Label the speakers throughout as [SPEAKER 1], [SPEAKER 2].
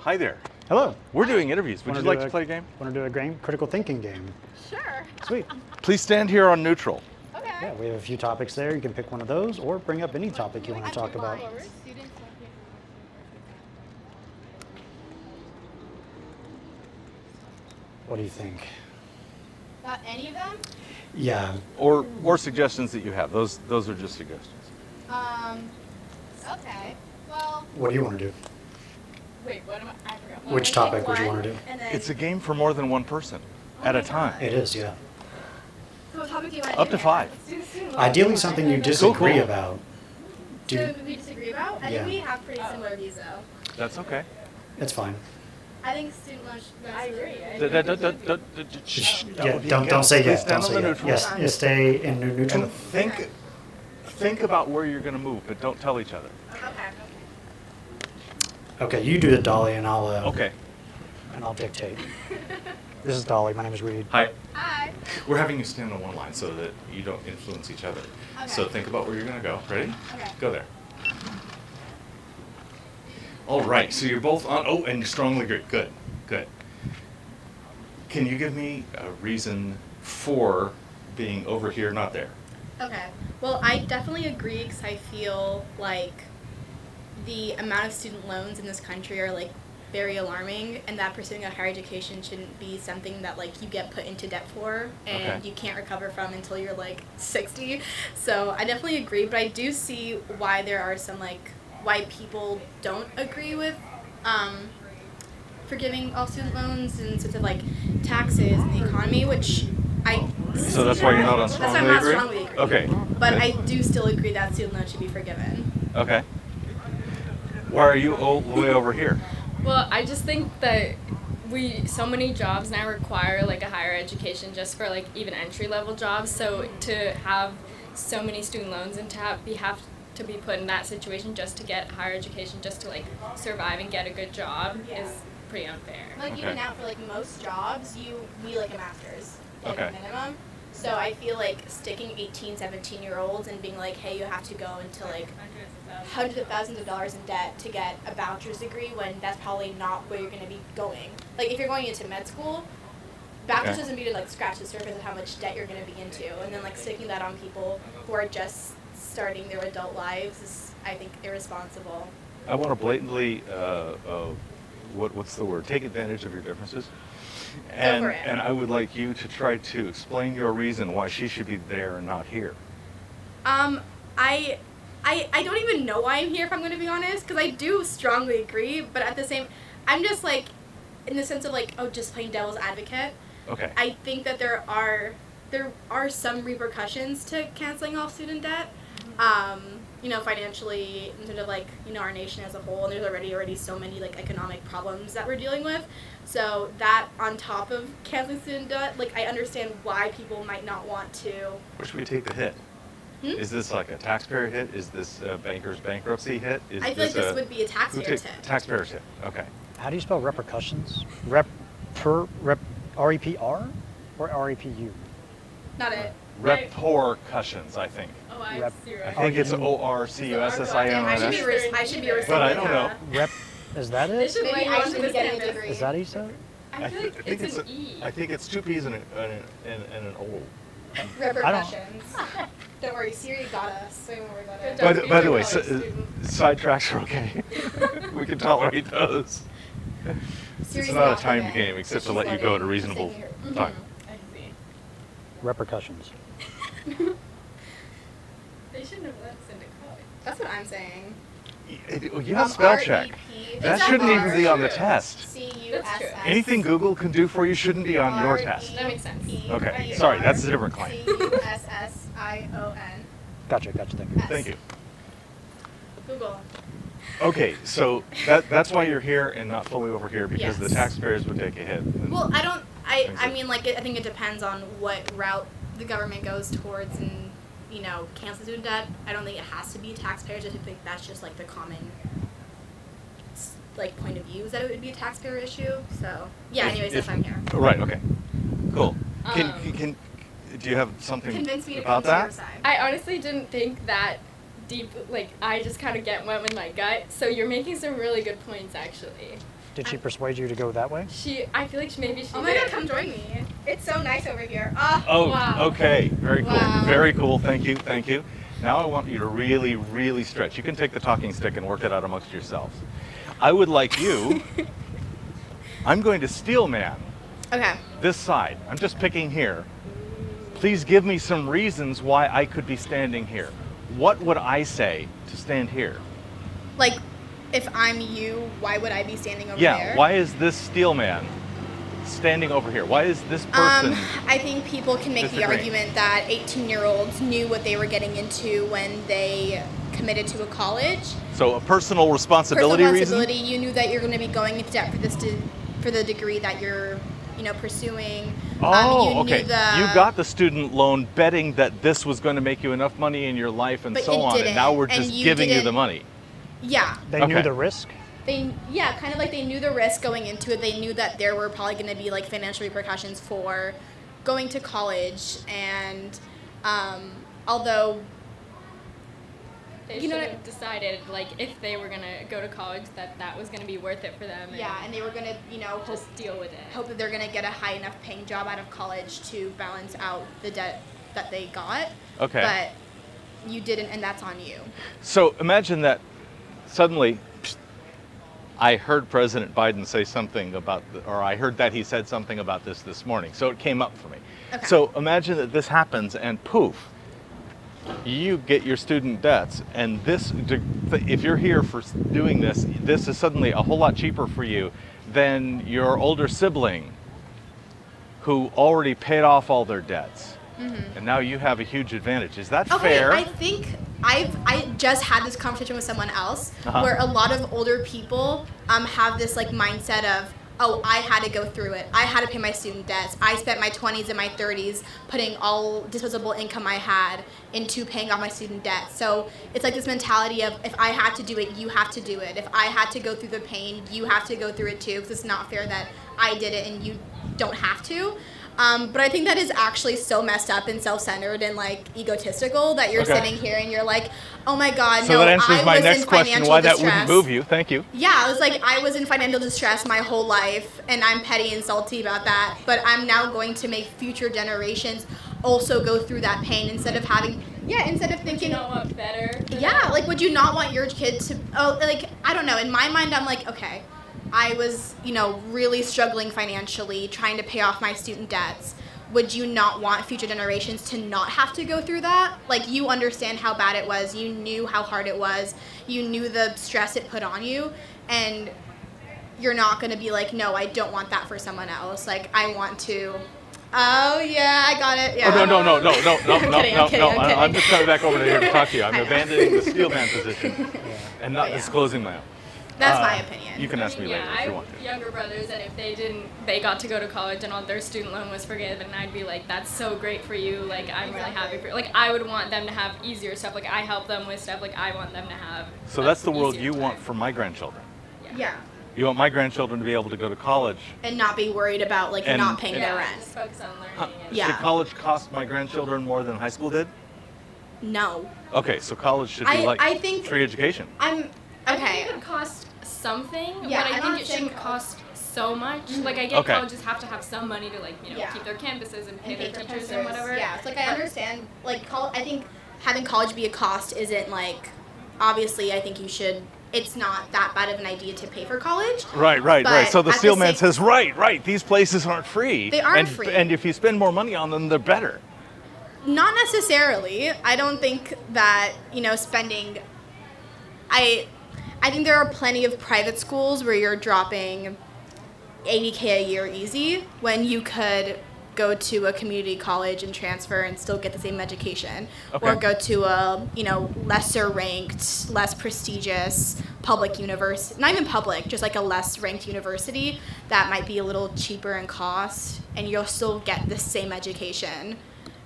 [SPEAKER 1] Hi there.
[SPEAKER 2] Hello.
[SPEAKER 1] We're doing interviews. Would you like to play a game?
[SPEAKER 2] Want to do a game? Critical thinking game.
[SPEAKER 3] Sure.
[SPEAKER 2] Sweet.
[SPEAKER 1] Please stand here on neutral.
[SPEAKER 3] Okay.
[SPEAKER 2] Yeah, we have a few topics there. You can pick one of those or bring up any topic you want to talk about. What do you think?
[SPEAKER 3] About any of them?
[SPEAKER 2] Yeah.
[SPEAKER 1] Or suggestions that you have. Those are just suggestions.
[SPEAKER 3] Okay. Well,
[SPEAKER 2] What do you want to do?
[SPEAKER 3] wait, what am I forgot.
[SPEAKER 2] Which topic would you want to do?
[SPEAKER 3] And then,
[SPEAKER 1] It's a game for more than one person at a time.
[SPEAKER 2] It is, yeah.
[SPEAKER 3] so what topic do you want
[SPEAKER 1] Up to 5.
[SPEAKER 2] Ideally something you disagree
[SPEAKER 1] cool.
[SPEAKER 2] about. Do
[SPEAKER 3] So
[SPEAKER 2] you,
[SPEAKER 3] we disagree about? I
[SPEAKER 2] Yeah.
[SPEAKER 3] think we have pretty similar views though.
[SPEAKER 1] That's okay.
[SPEAKER 2] It's fine.
[SPEAKER 3] I think student loans. I agree.
[SPEAKER 2] Don't say
[SPEAKER 1] Please
[SPEAKER 2] yes.
[SPEAKER 1] stand
[SPEAKER 2] Don't
[SPEAKER 1] on
[SPEAKER 2] say
[SPEAKER 1] the
[SPEAKER 2] yes.
[SPEAKER 1] neutral.
[SPEAKER 2] Yes, stay in neutral.
[SPEAKER 1] And think about where you're going to move, but don't tell each other.
[SPEAKER 3] Okay.
[SPEAKER 2] Okay, you do the Dolly and I'll
[SPEAKER 1] Okay.
[SPEAKER 2] and I'll dictate. This is Dolly. My name is Reed.
[SPEAKER 1] Hi.
[SPEAKER 3] Hi.
[SPEAKER 1] We're having you stand on one line so that you don't influence each other.
[SPEAKER 3] Okay.
[SPEAKER 1] So think about where you're going to go. Ready?
[SPEAKER 3] Okay.
[SPEAKER 1] Go there. All right. So you're both on. Oh, and you strongly agree. Good. Good. Can you give me a reason for being over here, not there?
[SPEAKER 4] Okay. Well, I definitely agree because I feel like the amount of student loans in this country are like very alarming, and that pursuing a higher education shouldn't be something that like you get put into debt for and
[SPEAKER 1] Okay.
[SPEAKER 4] you can't recover from until you're like 60. So I definitely agree, but I do see why there are some like why people don't agree with forgiving all student loans and sorts of like taxes and the economy, which I
[SPEAKER 1] So that's why you're not on
[SPEAKER 4] That's why I'm
[SPEAKER 1] strongly
[SPEAKER 4] not
[SPEAKER 1] agree?
[SPEAKER 4] strongly agree.
[SPEAKER 1] Okay.
[SPEAKER 4] But I do still agree that student loans should be forgiven.
[SPEAKER 1] Okay. Why are you all the way over here?
[SPEAKER 5] Well, I just think that so many jobs now require like a higher education just for like even entry level jobs. So to have so many student loans and to have to be put in that situation just to get higher education, just to like survive and get a good job
[SPEAKER 3] Yeah.
[SPEAKER 5] is pretty unfair.
[SPEAKER 3] Like
[SPEAKER 1] Okay.
[SPEAKER 3] even now for like most jobs, you need like a master's at
[SPEAKER 1] Okay.
[SPEAKER 3] a minimum. So I feel like sticking 18, 17-year-olds and being like, hey, you have to go into like hundreds of thousands of dollars in debt to get a bachelor's degree when that's probably not where you're going to be going. Like if you're going into med school, bachelor's
[SPEAKER 1] Okay.
[SPEAKER 3] doesn't mean to like scratch the surface of how much debt you're going to be into, and then like sticking that on people who are just starting their adult lives is, I think, irresponsible.
[SPEAKER 1] I want to blatantly, what's the word? Take advantage of your differences. And,
[SPEAKER 3] for it.
[SPEAKER 1] and I would like you to try to explain your reason why she should be there and not here.
[SPEAKER 4] I don't even know why I'm here, if I'm going to be honest, because I do strongly agree, but at the same, I'm just like, in the sense of like, oh, just playing devil's advocate.
[SPEAKER 1] Okay.
[SPEAKER 4] I think that there are some repercussions to canceling all student debt, financially, in terms of like, our nation as a whole, and there's already so many like economic problems that we're dealing with. So that on top of canceling student debt, like I understand why people might not want to.
[SPEAKER 1] Where should we take the hit? Is this like a taxpayer hit? Is this a banker's bankruptcy hit? Is
[SPEAKER 4] I feel like this would be a
[SPEAKER 1] who
[SPEAKER 4] taxpayer's
[SPEAKER 1] take-
[SPEAKER 4] hit.
[SPEAKER 1] Taxpayer's hit. Okay.
[SPEAKER 2] How do you spell repercussions? R-E-P-R or R-E-P-U?
[SPEAKER 4] Not it.
[SPEAKER 1] Repercussions, I think.
[SPEAKER 5] Oh, I
[SPEAKER 2] Rep-
[SPEAKER 5] see.
[SPEAKER 1] I think it's
[SPEAKER 2] R-E-
[SPEAKER 1] O-R-C-U-S-S-I-N.
[SPEAKER 4] I should be a
[SPEAKER 1] But I don't know.
[SPEAKER 2] Rep, is that
[SPEAKER 5] They
[SPEAKER 2] it?
[SPEAKER 5] should
[SPEAKER 3] Maybe
[SPEAKER 5] let you
[SPEAKER 3] I
[SPEAKER 5] onto
[SPEAKER 3] should
[SPEAKER 5] this
[SPEAKER 3] be getting a
[SPEAKER 5] campus.
[SPEAKER 3] degree.
[SPEAKER 2] Is that how you said it?
[SPEAKER 5] I feel like it's an E.
[SPEAKER 1] I think it's 2 P's and an O.
[SPEAKER 3] Repercussions. Don't worry, Siri got us. We won't worry about it.
[SPEAKER 5] Good job.
[SPEAKER 1] By the way,
[SPEAKER 5] College student.
[SPEAKER 1] sidetracks are okay. We can tolerate those.
[SPEAKER 3] Siri's
[SPEAKER 1] It's not a
[SPEAKER 3] not
[SPEAKER 1] timed
[SPEAKER 3] okay.
[SPEAKER 1] game except to
[SPEAKER 3] She's
[SPEAKER 1] let you go at a
[SPEAKER 3] letting-
[SPEAKER 1] reasonable
[SPEAKER 3] she's taking
[SPEAKER 1] time.
[SPEAKER 5] I see.
[SPEAKER 2] Repercussions.
[SPEAKER 5] They shouldn't have let us into college.
[SPEAKER 4] That's what I'm saying.
[SPEAKER 1] You have spell check. That shouldn't even be on the test.
[SPEAKER 3] C-U-S-S.
[SPEAKER 1] Anything Google can do for you shouldn't be on your test.
[SPEAKER 5] That makes sense.
[SPEAKER 1] Okay, sorry, that's a different claim.
[SPEAKER 3] C-U-S-S-I-O-N.
[SPEAKER 2] Gotcha, thank you.
[SPEAKER 1] Thank you.
[SPEAKER 4] Google.
[SPEAKER 1] Okay, so that's why you're here and not fully over here, because the
[SPEAKER 4] Yes.
[SPEAKER 1] taxpayers would take a hit.
[SPEAKER 4] Well, I
[SPEAKER 1] Exactly.
[SPEAKER 4] mean, like, I think it depends on what route the government goes towards and, cancel student debt. I don't think it has to be taxpayers. I think that's just, like, the common, like, point of view is that it would be a taxpayer issue. So, yeah, anyways, that's why I'm here.
[SPEAKER 1] Right, okay. Cool.
[SPEAKER 5] Um,
[SPEAKER 1] Do you have something
[SPEAKER 4] Convince me to
[SPEAKER 1] about
[SPEAKER 4] come to your
[SPEAKER 1] that?
[SPEAKER 4] side.
[SPEAKER 5] I honestly didn't think that deep, like, I just kind of went with my gut. So you're making some really good points, actually.
[SPEAKER 2] Did she persuade you to go that way?
[SPEAKER 5] I feel like maybe she
[SPEAKER 4] Oh my
[SPEAKER 5] did.
[SPEAKER 4] god, come join me. It's so nice over here.
[SPEAKER 1] Oh,
[SPEAKER 5] Wow.
[SPEAKER 1] okay. Very cool.
[SPEAKER 4] Wow.
[SPEAKER 1] Very cool. Thank you. Thank you. Now I want you to really, really stretch. You can take the talking stick and work it out amongst yourselves. I would like you. I'm going to steel man
[SPEAKER 4] Okay.
[SPEAKER 1] this side. I'm just picking here. Please give me some reasons why I could be standing here. What would I say to stand here?
[SPEAKER 4] Like, if I'm you, why would I be standing over
[SPEAKER 1] Yeah,
[SPEAKER 4] there?
[SPEAKER 1] why is this steel man standing over here? Why is this person?
[SPEAKER 4] I think people can make the
[SPEAKER 1] disagreeing?
[SPEAKER 4] argument that 18-year-olds knew what they were getting into when they committed to a college.
[SPEAKER 1] So a personal responsibility
[SPEAKER 4] Personal
[SPEAKER 1] reason?
[SPEAKER 4] responsibility, you knew that you're going to be going into debt for the degree that you're, pursuing.
[SPEAKER 1] Oh,
[SPEAKER 4] you
[SPEAKER 1] okay.
[SPEAKER 4] Knew the,
[SPEAKER 1] You got the student loan betting that this was going to make you enough money in your life and
[SPEAKER 4] But
[SPEAKER 1] so
[SPEAKER 4] it
[SPEAKER 1] on, and
[SPEAKER 4] didn't,
[SPEAKER 1] now we're
[SPEAKER 4] and
[SPEAKER 1] just
[SPEAKER 4] you
[SPEAKER 1] giving you the
[SPEAKER 4] didn't-
[SPEAKER 1] money.
[SPEAKER 4] Yeah.
[SPEAKER 2] They knew
[SPEAKER 1] Okay.
[SPEAKER 2] the risk.
[SPEAKER 4] Kind of like they knew the risk going into it. They knew that there were probably going to be like financial repercussions for going to college, and although
[SPEAKER 5] They
[SPEAKER 4] You
[SPEAKER 5] should
[SPEAKER 4] know
[SPEAKER 5] have
[SPEAKER 4] what-
[SPEAKER 5] decided, like, if they were gonna go to college, that was gonna be worth it for them.
[SPEAKER 4] and they were going to
[SPEAKER 5] just deal with it.
[SPEAKER 4] hope that they're going to get a high enough paying job out of college to balance out the debt that they got.
[SPEAKER 1] Okay.
[SPEAKER 4] But you didn't, and that's on you.
[SPEAKER 1] So imagine that suddenly I heard President Biden say something about, or I heard that he said something about this morning. So it came up for me.
[SPEAKER 4] Okay.
[SPEAKER 1] So imagine that this happens and poof, you get your student debts, and if you're here for doing this, this is suddenly a whole lot cheaper for you than your older sibling who already paid off all their debts. And now you have a huge advantage. Is that
[SPEAKER 4] Okay,
[SPEAKER 1] fair?
[SPEAKER 4] I think I just had this conversation with someone else
[SPEAKER 1] Uh-huh.
[SPEAKER 4] where a lot of older people have this like mindset of, oh, I had to go through it. I had to pay my student debts. I spent my 20s and my 30s putting all disposable income I had into paying off my student debt. So it's like this mentality of, if I had to do it, you have to do it. If I had to go through the pain, you have to go through it too, because it's not fair that I did it and you don't have to. But I think that is actually so messed up and self-centered and like egotistical that you're
[SPEAKER 1] Okay.
[SPEAKER 4] sitting here and you're like, oh my God,
[SPEAKER 1] So
[SPEAKER 4] no,
[SPEAKER 1] that answers
[SPEAKER 4] I
[SPEAKER 1] my
[SPEAKER 4] was
[SPEAKER 1] next
[SPEAKER 4] in
[SPEAKER 1] question,
[SPEAKER 4] financial
[SPEAKER 1] why
[SPEAKER 4] distress.
[SPEAKER 1] that wouldn't move you. Thank you.
[SPEAKER 4] Yeah, it was like I was in financial distress my whole life, and I'm petty and salty about that. But I'm now going to make future generations also go through that pain instead of thinking,
[SPEAKER 5] You know what, better? for
[SPEAKER 4] yeah,
[SPEAKER 5] them?
[SPEAKER 4] like, would you not want your kid to, I don't know. In my mind, I'm like, okay, I was, really struggling financially, trying to pay off my student debts. Would you not want future generations to not have to go through that? Like, you understand how bad it was. You knew how hard it was. You knew the stress it put on you. And you're not going to be like, no, I don't want that for someone else. Like, I want to. Oh, yeah, I got it. Yeah.
[SPEAKER 1] Oh, no.
[SPEAKER 4] I'm kidding.
[SPEAKER 1] I'm just coming back over here to talk to you. I'm abandoning the steelman position and not
[SPEAKER 4] Yeah.
[SPEAKER 1] disclosing my own.
[SPEAKER 4] That's my opinion.
[SPEAKER 1] You can ask me later
[SPEAKER 5] I
[SPEAKER 1] if you
[SPEAKER 5] have
[SPEAKER 1] want to.
[SPEAKER 5] younger brothers, and if they got to go to college and all their student loan was forgiven, I'd be like, that's so great for you. Like, I'm really happy for you. Like, I would want them to have easier stuff. Like, I help them with stuff. Like, I want them to have.
[SPEAKER 1] So that's the world
[SPEAKER 5] easier
[SPEAKER 1] you want
[SPEAKER 5] time.
[SPEAKER 1] for my grandchildren.
[SPEAKER 4] Yeah.
[SPEAKER 1] You want my grandchildren to be able to go to college.
[SPEAKER 4] And not be worried about, like,
[SPEAKER 1] And-
[SPEAKER 4] not paying
[SPEAKER 1] and-
[SPEAKER 4] their
[SPEAKER 5] Yeah,
[SPEAKER 4] rent.
[SPEAKER 5] just focus on learning.
[SPEAKER 1] Huh.
[SPEAKER 5] and-
[SPEAKER 4] Yeah.
[SPEAKER 1] Should college cost my grandchildren more than high school did?
[SPEAKER 4] No.
[SPEAKER 1] Okay, so college should be
[SPEAKER 4] I think
[SPEAKER 1] free education.
[SPEAKER 4] I'm
[SPEAKER 5] I think
[SPEAKER 4] okay.
[SPEAKER 5] it could cost something,
[SPEAKER 4] Yeah,
[SPEAKER 5] but I
[SPEAKER 4] I'm
[SPEAKER 5] think
[SPEAKER 4] not
[SPEAKER 5] it
[SPEAKER 4] saying
[SPEAKER 5] shouldn't cost so much. Like, I get
[SPEAKER 1] Okay.
[SPEAKER 5] colleges have to have some money to, like,
[SPEAKER 4] Yeah.
[SPEAKER 5] keep their campuses and pay
[SPEAKER 4] And
[SPEAKER 5] their
[SPEAKER 4] pay for
[SPEAKER 5] teachers
[SPEAKER 4] professors.
[SPEAKER 5] and whatever.
[SPEAKER 4] Yeah, it's like I understand. Like, I think having college be a cost isn't like. Obviously, I think you should. It's not that bad of an idea to pay for college.
[SPEAKER 1] Right.
[SPEAKER 4] But
[SPEAKER 1] So the
[SPEAKER 4] at the
[SPEAKER 1] steelman
[SPEAKER 4] same-
[SPEAKER 1] says, right, these places aren't free.
[SPEAKER 4] They aren't
[SPEAKER 1] and,
[SPEAKER 4] free.
[SPEAKER 1] And if you spend more money on them, they're better.
[SPEAKER 4] Not necessarily. I don't think that spending. I think there are plenty of private schools where you're dropping $80K a year easy when you could go to a community college and transfer and still get the same education, or
[SPEAKER 1] Okay.
[SPEAKER 4] go to a lesser ranked, less prestigious public university, not even public, just like a less ranked university that might be a little cheaper in cost, and you'll still get the same education.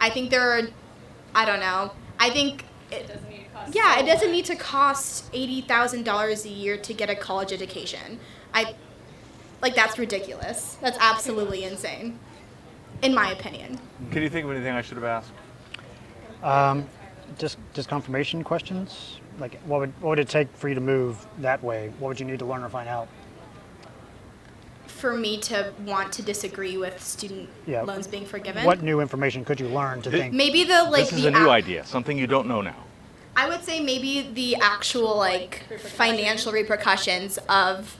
[SPEAKER 4] I think I don't know. I think
[SPEAKER 5] It doesn't need to cost.
[SPEAKER 4] yeah,
[SPEAKER 5] so
[SPEAKER 4] it doesn't
[SPEAKER 5] much.
[SPEAKER 4] need to cost $80,000 a year to get a college education. That's ridiculous. That's absolutely insane, in my opinion.
[SPEAKER 1] Can you think of anything I should have asked?
[SPEAKER 2] Just confirmation questions. Like, what would it take for you to move that way? What would you need to learn or find out?
[SPEAKER 4] for me to want to disagree with student
[SPEAKER 2] Yeah.
[SPEAKER 4] loans being forgiven.
[SPEAKER 2] What new information could you learn to think?
[SPEAKER 4] Maybe the like
[SPEAKER 1] This is
[SPEAKER 4] the
[SPEAKER 1] a new
[SPEAKER 4] ac-
[SPEAKER 1] idea, something you don't know now.
[SPEAKER 4] I would say maybe the actual like financial repercussions of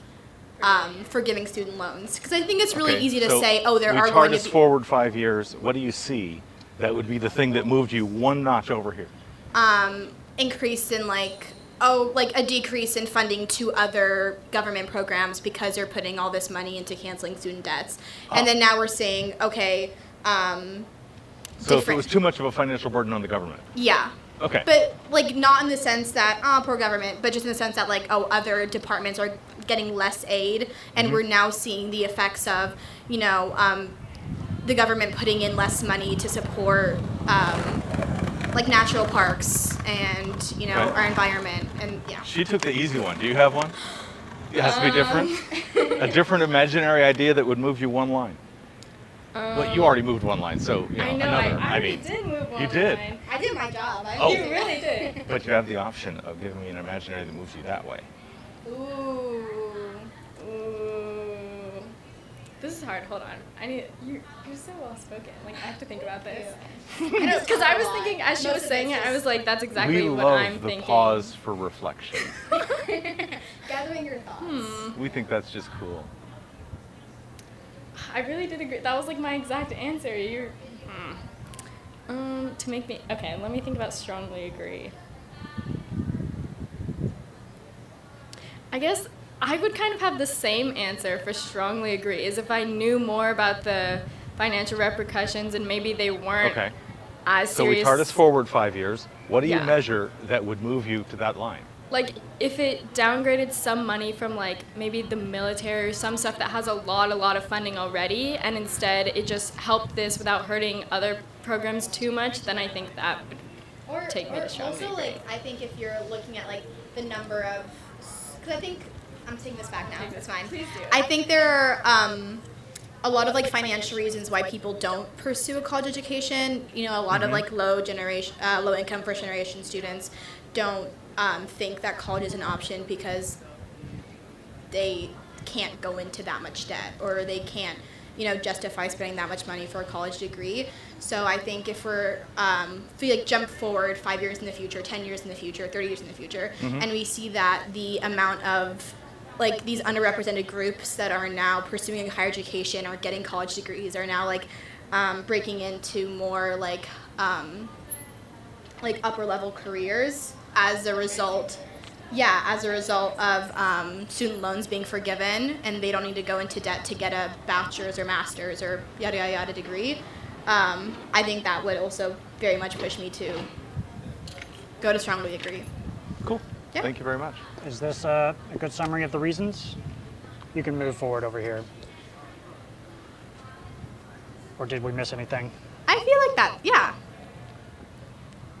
[SPEAKER 4] forgiving student loans, because I think it's really
[SPEAKER 1] Okay,
[SPEAKER 4] easy to
[SPEAKER 1] so
[SPEAKER 4] say, oh, there
[SPEAKER 1] we
[SPEAKER 4] are
[SPEAKER 1] chart
[SPEAKER 4] going to
[SPEAKER 1] us
[SPEAKER 4] be
[SPEAKER 1] forward 5 years. What do you see that would be the thing that moved you one notch over here?
[SPEAKER 4] increase in like a decrease in funding to other government programs because they're putting all this money into canceling student debts, and then now we're saying, okay,
[SPEAKER 1] So if it
[SPEAKER 4] different-
[SPEAKER 1] was too much of a financial burden on the government.
[SPEAKER 4] yeah.
[SPEAKER 1] Okay.
[SPEAKER 4] But like not in the sense that poor government, but just in the sense that like other departments are getting less aid, and we're now seeing the effects of the government putting in less money to support like natural parks and
[SPEAKER 1] Okay.
[SPEAKER 4] our environment, and yeah.
[SPEAKER 1] She took the easy one. Do you have one? It has to be different. A different imaginary idea that would move you one line. Well, you already moved one line, so
[SPEAKER 5] I know,
[SPEAKER 1] another.
[SPEAKER 5] I already
[SPEAKER 1] mean,
[SPEAKER 5] did move one
[SPEAKER 1] you did.
[SPEAKER 5] line.
[SPEAKER 4] I did my job.
[SPEAKER 1] Oh.
[SPEAKER 5] You really did.
[SPEAKER 1] But you have the option of giving me an imaginary that moves you that way.
[SPEAKER 5] Ooh. This is hard. Hold on. You're so well spoken. Like I have to think about this. Because I was thinking as she was saying it, I was like, that's exactly
[SPEAKER 1] We
[SPEAKER 5] what
[SPEAKER 1] love
[SPEAKER 5] I'm
[SPEAKER 1] the
[SPEAKER 5] thinking.
[SPEAKER 1] pause for reflection.
[SPEAKER 3] Gathering your thoughts.
[SPEAKER 1] We think that's just cool.
[SPEAKER 5] I really did agree. That was like my exact answer. To make me okay. Let me think about strongly agree. I guess I would kind of have the same answer for strongly agree, as if I knew more about the financial repercussions and maybe they weren't
[SPEAKER 1] Okay.
[SPEAKER 5] as
[SPEAKER 1] So
[SPEAKER 5] serious.
[SPEAKER 1] we chart us forward 5 years. What do you
[SPEAKER 5] Yeah.
[SPEAKER 1] measure that would move you to that line?
[SPEAKER 5] Like if it downgraded some money from like maybe the military or some stuff that has a lot of funding already, and instead it just helped this without hurting other programs too much, then I think that would
[SPEAKER 3] Or,
[SPEAKER 5] take me
[SPEAKER 3] or
[SPEAKER 5] to strongly
[SPEAKER 3] also,
[SPEAKER 5] agree.
[SPEAKER 3] like, I think if you're looking at, like, the number of, because I think, I'm taking this back now, it's fine.
[SPEAKER 5] Please do.
[SPEAKER 4] I think there are a lot of like financial reasons why people don't pursue a college education. A lot of like low income first generation students don't think that college is an option because they can't go into that much debt, or they can't justify spending that much money for a college degree. So I think if we like jump forward 5 years in the future, 10 years in the future, 30 years in the future, and we see that the amount of like these underrepresented groups that are now pursuing higher education or getting college degrees are now like breaking into more like upper level careers as a result of student loans being forgiven, and they don't need to go into debt to get a bachelor's or master's or yada yada yada degree. I think that would also very much push me to go to strongly agree.
[SPEAKER 1] Cool.
[SPEAKER 4] Yeah.
[SPEAKER 1] Thank you very much.
[SPEAKER 2] Is this a good summary of the reasons? You can move forward over here. Or did we miss anything?
[SPEAKER 4] I feel like that. Yeah.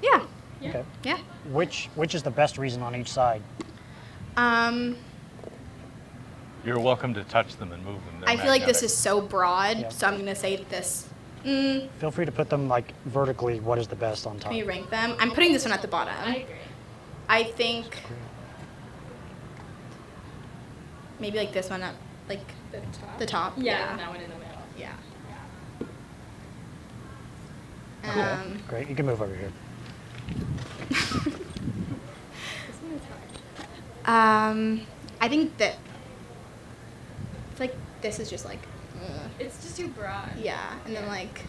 [SPEAKER 4] Yeah.
[SPEAKER 5] Yeah.
[SPEAKER 2] Okay.
[SPEAKER 4] Yeah.
[SPEAKER 2] Which is the best reason on each side?
[SPEAKER 1] You're welcome to touch them and move them. They're
[SPEAKER 4] I feel like this
[SPEAKER 1] magnetic.
[SPEAKER 4] is so broad,
[SPEAKER 2] Yeah.
[SPEAKER 4] so I'm gonna say this.
[SPEAKER 2] Feel free to put them like vertically. What is the best on top?
[SPEAKER 4] Let me rank them. I'm putting this one at the bottom.
[SPEAKER 5] I agree.
[SPEAKER 4] I think maybe like this one up, like
[SPEAKER 5] The top.
[SPEAKER 4] the top.
[SPEAKER 5] Yeah, and that one in the middle.
[SPEAKER 4] Yeah.
[SPEAKER 2] Great. You can move over here.
[SPEAKER 5] This one is hard.
[SPEAKER 4] I think that it's like this is just like,
[SPEAKER 5] It's just too broad.
[SPEAKER 4] yeah, and then like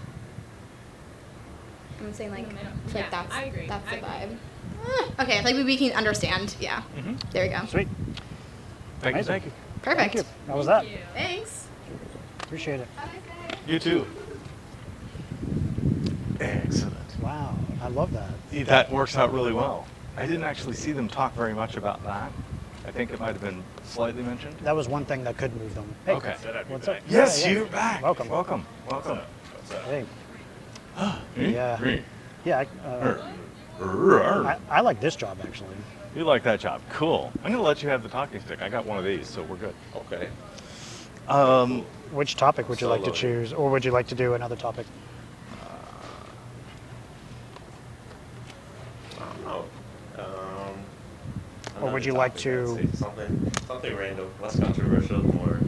[SPEAKER 4] I'm saying like
[SPEAKER 5] In the middle.
[SPEAKER 4] it's
[SPEAKER 5] Yeah,
[SPEAKER 4] like that's
[SPEAKER 5] I agree.
[SPEAKER 4] that's
[SPEAKER 5] I
[SPEAKER 4] the
[SPEAKER 5] agree.
[SPEAKER 4] vibe. Okay, like we can understand. Yeah. There we go.
[SPEAKER 2] Sweet.
[SPEAKER 1] Thank you.
[SPEAKER 2] Amazing.
[SPEAKER 1] Thank you.
[SPEAKER 4] Perfect.
[SPEAKER 2] Thank you. That was that.
[SPEAKER 5] Thank you.
[SPEAKER 4] Thanks.
[SPEAKER 2] Appreciate it.
[SPEAKER 1] You too. Excellent.
[SPEAKER 2] Wow. I love that.
[SPEAKER 1] That works out really well. I didn't actually see them talk very much about that. I think it might have been slightly mentioned.
[SPEAKER 2] That was one thing that could move them. Hey,
[SPEAKER 1] Okay.
[SPEAKER 2] what's up?
[SPEAKER 1] Yes,
[SPEAKER 2] Yeah, yeah.
[SPEAKER 1] you're back.
[SPEAKER 2] Welcome.
[SPEAKER 1] Welcome. Welcome.
[SPEAKER 2] Hey.
[SPEAKER 1] Yeah.
[SPEAKER 2] Yeah. I like this job actually.
[SPEAKER 1] You like that job. Cool. I'm going to let you have the talking stick. I got one of these, so we're good.
[SPEAKER 6] Okay.
[SPEAKER 2] Which topic would you like to
[SPEAKER 6] Solo.
[SPEAKER 2] choose, or would you like to do another topic?
[SPEAKER 6] I don't know.
[SPEAKER 2] Or would you like to-
[SPEAKER 6] Something random, less controversial, more